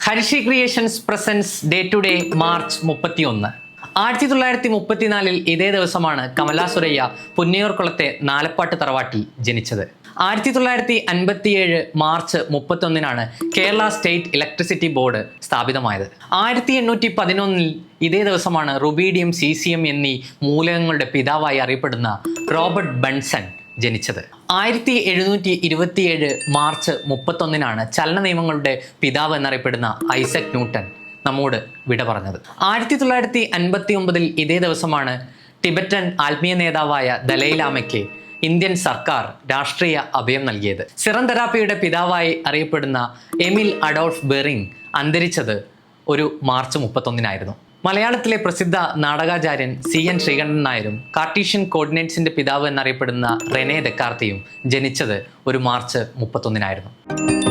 Hershey creations presents day to day March 31. 1934 ഇതേ ദിവസമാണ് കമല സുരയ്യ പുന്നയൂർക്കുളത്തെ നാലപ്പാട്ട് തറവാട്ടിൽ ജനിച്ചത്. 1957 March 31 Kerala state electricity board സ്ഥാപിതമായത്. 1811 ഇതേ ദിവസമാണ് റുബീഡിയം, സീസിയം എന്നീ മൂലകങ്ങളുടെ പിതാവായി അറിയപ്പെടുന്ന റോബർട്ട് ബൺസൺ ജനിച്ചത്. 1727 മാർച്ച് 31 ചലന നിയമങ്ങളുടെ പിതാവ് എന്നറിയപ്പെടുന്ന ഐസക് ന്യൂട്ടൺ നമ്മോട് വിട പറഞ്ഞത്. 1959 ഇതേ ദിവസമാണ് ടിബറ്റൻ ആത്മീയ നേതാവായ ദലൈലാമയ്ക്ക് ഇന്ത്യൻ സർക്കാർ രാഷ്ട്രീയ അഭയം നൽകിയത്. സിറം തെറാപ്പിയുടെ പിതാവായി അറിയപ്പെടുന്ന എമിൽ അഡോൾഫ് ബെറിങ് അന്തരിച്ചത് ഒരു മാർച്ച് 31 മലയാളത്തിലെ പ്രസിദ്ധ നാടകാചാര്യൻ CN ശ്രീകണ്ഠൻ നായരും കാർട്ടീഷ്യൻ കോർഡിനേറ്റ്സിന്റെ പിതാവ് എന്നറിയപ്പെടുന്ന റെനെ ദെക്കാർത്തിയും ജനിച്ചത് ഒരു മാർച്ച് 31